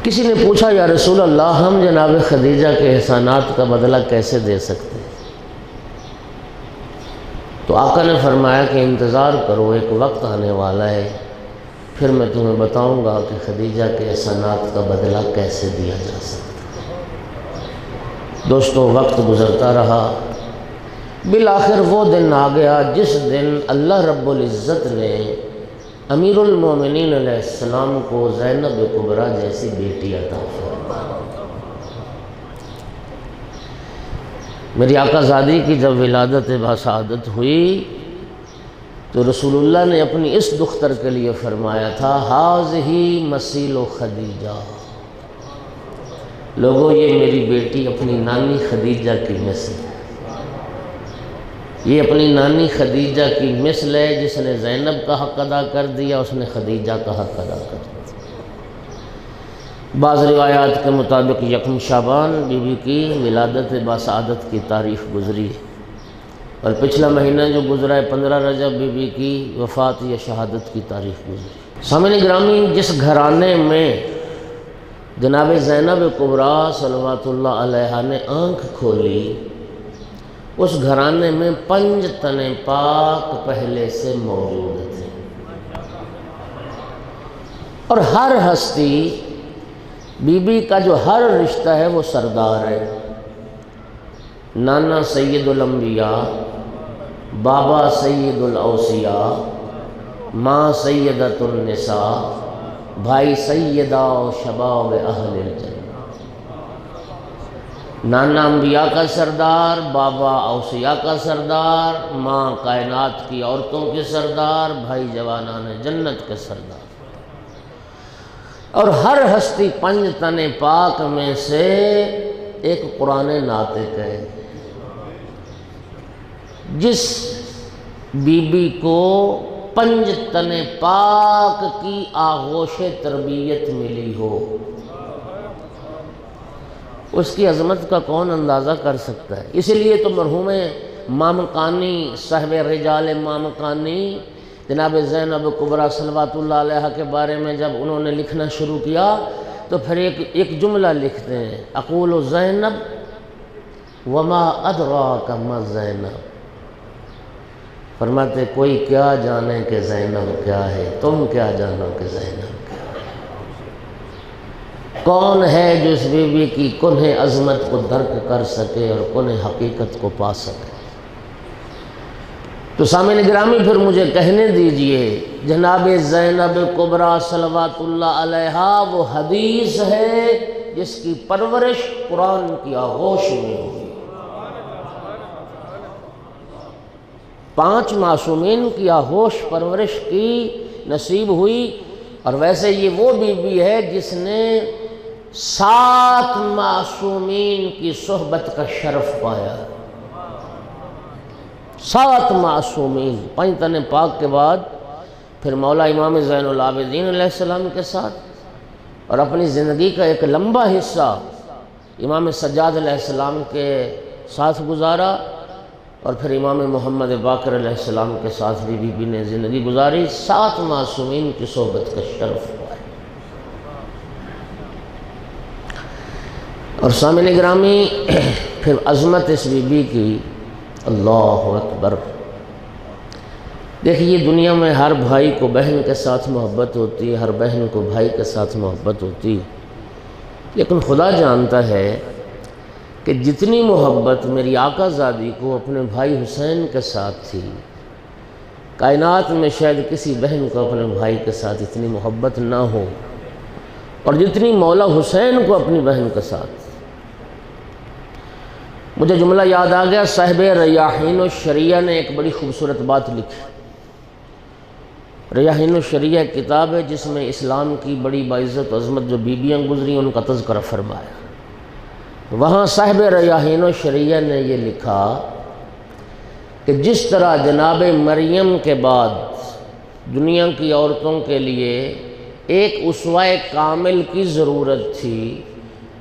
کسی نے پوچھا یا رسول اللہ ہم جناب خدیجہ کے احسانات کا بدلہ کیسے دے سکتے ہیں؟ تو آقا نے فرمایا کہ انتظار کرو، ایک وقت آنے والا ہے، پھر میں تمہیں بتاؤں گا کہ خدیجہ کے احسانات کا بدلہ کیسے دیا جا سکتا ہے۔ دوستو، وقت گزرتا رہا، بالآخر وہ دن آ گیا جس دن اللہ رب العزت نے امیر المومنین علیہ السلام کو زینب کبریٰ جیسی بیٹی عطا فرمائی۔ میری آقا زادی کی جب ولادت باسعادت ہوئی تو رسول اللہ نے اپنی اس دختر کے لیے فرمایا تھا ہاذہی مسیل خدیجہ، لوگوں یہ میری بیٹی اپنی نانی خدیجہ کی مثل ہے، یہ اپنی نانی خدیجہ کی مثل ہے، جس نے زینب کا حق ادا کر دیا اس نے خدیجہ کا حق ادا کر دیا۔ بعض روایات کے مطابق یکم شعبان بی بی کی ولادت باسعادت کی تاریخ گزری، اور پچھلا مہینہ جو گزرا ہے 15 رجب بی بی کی وفات یا شہادت کی تاریخ گزری۔ سامعین گرامی، جس گھرانے میں جناب زینب کبریٰ صلوات اللہ علیہا نے آنکھ کھولی، اس گھرانے میں 5 تن پاک پہلے سے موجود تھے، اور ہر ہستی بی بی کا جو ہر رشتہ ہے وہ سردار ہے۔ نانا سید الانبیاء، بابا سید الاوصیاء، ماں سیدۃ النساء، بھائی سیدہ و شباب اہل الجنہ۔ نانا انبیاء کا سردار، بابا اوصیاء کا سردار، ماں کائنات کی عورتوں کے سردار، بھائی جوانان جنت کے سردار، اور ہر ہستی 5 تن پاک میں سے ایک قرآن ناطق ہے۔ جس بی بی کو 5 تن پاک کی آغوش تربیت ملی ہو، اس کی عظمت کا کون اندازہ کر سکتا ہے؟ اسی لیے تو مرحوم مامقانی صاحب رجال مامقانی جناب زینب کبریٰ صلوات اللہ علیہ کے بارے میں جب انہوں نے لکھنا شروع کیا تو پھر ایک جملہ لکھتے ہیں، اقول زینب وما ادراک ما زینب، فرماتے کوئی کیا جانے کہ زینب کیا ہے، تم کیا جانو کہ زینب کیا ہے؟ کون ہے جو اس بی بی کی کنہ عظمت کو درک کر سکے اور کنہ حقیقت کو پا سکے؟ تو سامعین گرامی، پھر مجھے کہنے دیجئے جناب زینب کبریٰ صلوات اللہ علیہا وہ حدیث ہے جس کی پرورش قرآن کی آغوش میں ہوئی۔ 5 معصومین کی آغوش پرورش کی نصیب ہوئی، اور ویسے یہ وہ بی بی ہے جس نے 7 معصومین کی صحبت کا شرف پایا۔ 7 معصومین، 5 تن پاک کے بعد پھر مولا امام زین العابدین علیہ السلام کے ساتھ، اور اپنی زندگی کا ایک لمبا حصہ امام سجاد علیہ السلام کے ساتھ گزارا، اور پھر امام محمد باقر علیہ السلام کے ساتھ بھی بی بی نے زندگی گزاری۔ 7 معصومین کی صحبت کا شرف ہوا ہے۔ اور سامعین گرامی، پھر عظمت اس بی بی کی، اللہ اکبر۔ دیکھیے، دنیا میں ہر بھائی کو بہن کے ساتھ محبت ہوتی ہے، ہر بہن کو بھائی کے ساتھ محبت ہوتی ہے، لیکن خدا جانتا ہے کہ جتنی محبت میری آقا زادی کو اپنے بھائی حسین کے ساتھ تھی، کائنات میں شاید کسی بہن کو اپنے بھائی کے ساتھ اتنی محبت نہ ہو، اور جتنی مولا حسین کو اپنی بہن کے ساتھ۔ مجھے جملہ یاد آ گیا، صاحب ریاحین الشریعہ نے ایک بڑی خوبصورت بات لکھی۔ ریاحین الشریعہ ایک کتاب ہے جس میں اسلام کی بڑی باعزت عظمت جو بیویاں گزری ان کا تذکرہ فرمایا۔ وہاں صاحب ریاحین الشریعہ نے یہ لکھا کہ جس طرح جناب مریم کے بعد دنیا کی عورتوں کے لیے ایک اسوہ کامل کی ضرورت تھی،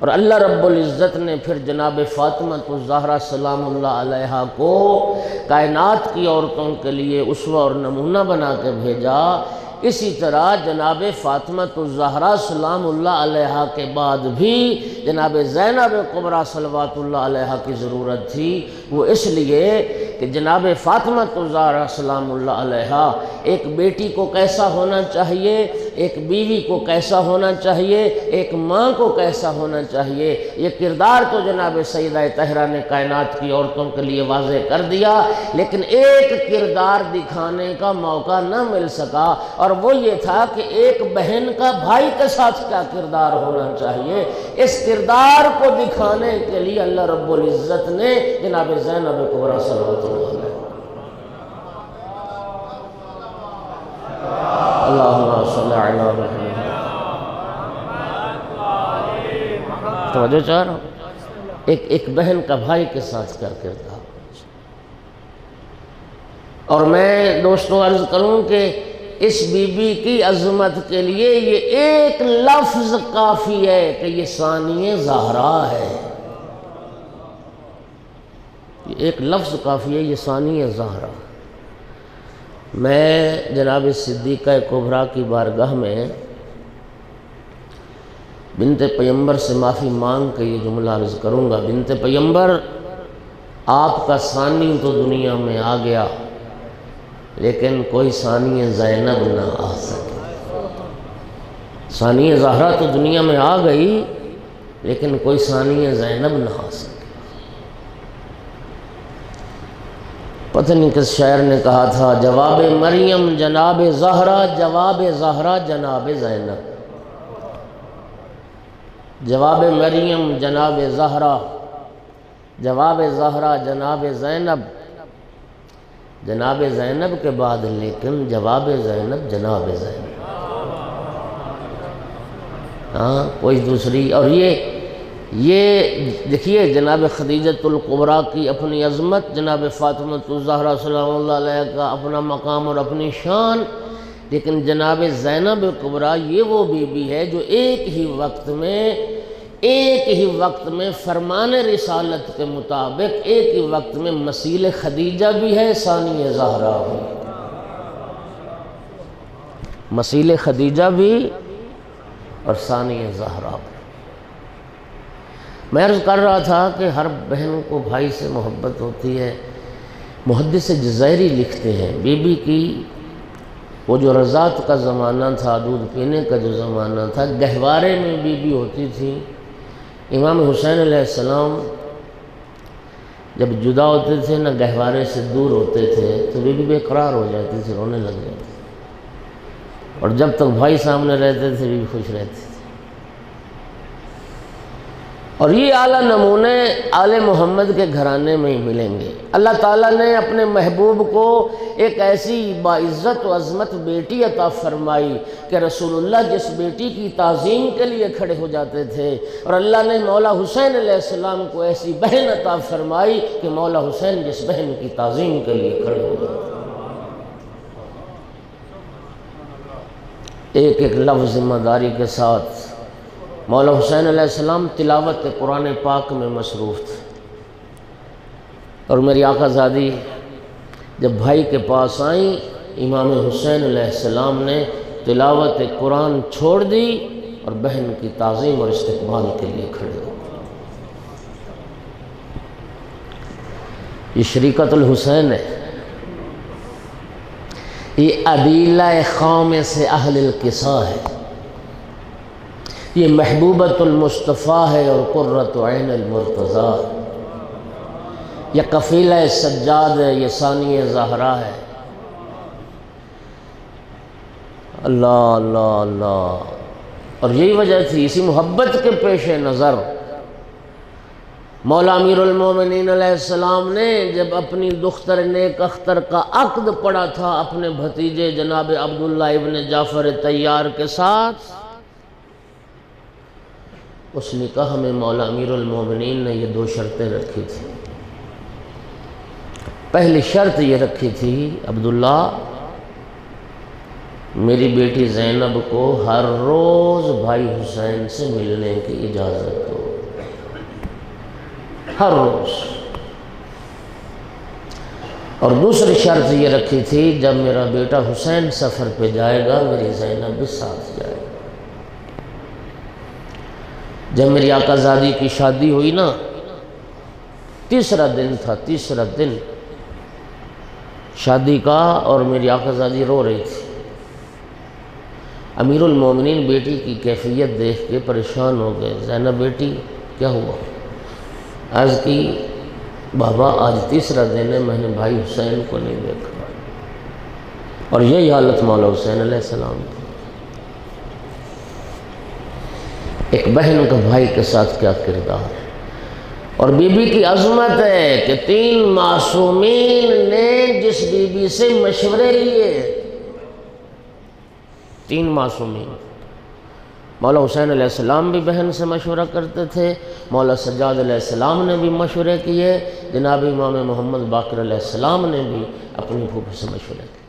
اور اللہ رب العزت نے پھر جناب فاطمہ الزہرا سلام اللہ علیہا کو کائنات کی عورتوں کے لیے اسوہ اور نمونہ بنا کے بھیجا، اسی طرح جناب فاطمہ الزہرا سلام اللہ علیہا کے بعد بھی جناب زینب کبریٰ صلوات اللہ علیہا کی ضرورت تھی۔ وہ اس لیے کہ جناب فاطمہ الزہرا سلام اللہ علیہا ایک بیٹی کو کیسا ہونا چاہیے، ایک بیوی کو کیسا ہونا چاہیے، ایک ماں کو کیسا ہونا چاہیے، یہ کردار تو جناب سیدہ طاہرہ نے کائنات کی عورتوں کے لیے واضح کر دیا، لیکن ایک کردار دکھانے کا موقع نہ مل سکا، اور وہ یہ تھا کہ ایک بہن کا بھائی کے ساتھ کیا کردار ہونا چاہیے۔ اس کردار کو دکھانے کے لیے اللہ رب العزت نے جناب زینب کبریٰ صلوات اللہ علیہ اللہم صلی علی محمد، توجہ چاہ رہا ہوں، ایک بہن کا بھائی کے ساتھ کیا کردار۔ اور میں دوستوں عرض کروں کہ اس بی بی کی عظمت کے لیے یہ ایک لفظ کافی ہے کہ یہ ثانیہ زہرا ہے، یہ ایک لفظ کافی ہے، یہ ثانیہ زہرا۔ میں جناب صدیقہ کبریٰ کی بارگاہ میں بنت پیمبر سے معافی مانگ کے یہ جملہ عرض کروں گا، بنت پیمبر آپ کا ثانی تو دنیا میں آ گیا، لیکن کوئی ثانیہ زینب نہ آ سکے۔ ثانیہ زہرا تو دنیا میں آ گئی، لیکن کوئی ثانیہ زینب نہ آ سکے۔ پتہ نہیں کس شاعر نے کہا تھا، جواب مریم جناب زہرا، جواب زہرا جناب زینب، جواب مریم جناب زہرا، جواب زہرا جناب زینب، جناب زینب کے بعد لیکن جواب زینب جناب زینب، ہاں کوئی دوسری۔ اور یہ دیکھیے جناب خدیجۃ الکبریٰ کی اپنی عظمت، جناب فاطمہ الزہرا سلام اللہ علیہ کا اپنا مقام اور اپنی شان، لیکن جناب زینب کبریٰ یہ وہ بی بی ہے جو ایک ہی وقت میں فرمان رسالت کے مطابق ایک ہی وقت میں مثیل خدیجہ بھی ہے، ثانیہ زہرا بھی، مثیل خدیجہ بھی اور ثانیہ زہرا بھی۔ میں عرض کر رہا تھا کہ ہر بہن کو بھائی سے محبت ہوتی ہے۔ محدث جزائری لکھتے ہیں بی بی کی وہ جو رضاعت کا زمانہ تھا، دودھ پینے کا جو زمانہ تھا، گہوارے میں بی بی ہوتی تھی۔ امام حسین علیہ السلام جب جدا ہوتے تھے نہ گہوارے سے دور ہوتے تھے تو بی بی بے قرار ہو جاتی تھی، رونے لگ جاتی تھی، اور جب تک بھائی سامنے رہتے تھے بی بی خوش رہتی تھی۔ اور یہ اعلیٰ نمونے آل محمد کے گھرانے میں ہی ملیں گے۔ اللہ تعالیٰ نے اپنے محبوب کو ایک ایسی باعزت و عظمت بیٹی عطا فرمائی کہ رسول اللہ جس بیٹی کی تعظیم کے لیے کھڑے ہو جاتے تھے، اور اللہ نے مولا حسین علیہ السلام کو ایسی بہن عطا فرمائی کہ مولا حسین جس بہن کی تعظیم کے لیے کھڑے ہو جاتے تھے۔ ایک ایک لفظ ذمہ داری کے ساتھ مولا حسین علیہ السلام تلاوت قرآن پاک میں مصروف تھے، اور میری آقا زادی جب بھائی کے پاس آئیں، امام حسین علیہ السلام نے تلاوت قرآن چھوڑ دی اور بہن کی تعظیم اور استقبال کے لیے کھڑے ہو۔ یہ شریکت الحسین ہے، یہ عدیلہ قوم سے اہل القصا ہے، یہ محبوبۃ المصطفیٰ ہے اور قرۃ عین المرتضیٰ، یہ قفیلہ سجاد ہے، یہ ثانیہ زہرا ہے۔ اللہ اللہ اللہ۔ اور یہی وجہ تھی، اسی محبت کے پیش نظر مولا امیر المومنین علیہ السلام نے جب اپنی دختر نیک اختر کا عقد پڑا تھا اپنے بھتیجے جناب عبداللہ ابن جعفر طیار کے ساتھ، اس نکاح میں مولا امیر المومنین نے یہ دو شرطیں رکھی تھی۔ پہلی شرط یہ رکھی تھی، عبداللہ میری بیٹی زینب کو ہر روز بھائی حسین سے ملنے کی اجازت دو، ہر روز۔ اور دوسری شرط یہ رکھی تھی جب میرا بیٹا حسین سفر پہ جائے گا میری زینب بھی ساتھ جائے گا۔ جب میری آقا زادی کی شادی ہوئی نا، تیسرا دن تھا، تیسرا دن شادی کا، اور میری آقا زادی رو رہی تھی۔ امیر المومنین بیٹی کی کیفیت دیکھ کے پریشان ہو گئے، زینب بیٹی کیا ہوا؟ عرض کی بابا آج تیسرا دن ہے، میں نے بھائی حسین کو نہیں دیکھا، اور یہی حالت مولا حسین علیہ السلام کی۔ ایک بہن کا بھائی کے ساتھ کیا کردار ہے، اور بی بی کی عظمت ہے کہ 3 معصومین نے جس بی بی سے مشورے لیے، 3 معصومین، مولا حسین علیہ السلام بھی بہن سے مشورہ کرتے تھے، مولا سجاد علیہ السلام نے بھی مشورے کیے، جناب امام محمد باقر علیہ السلام نے بھی اپنی پھوپھی سے مشورے کیے۔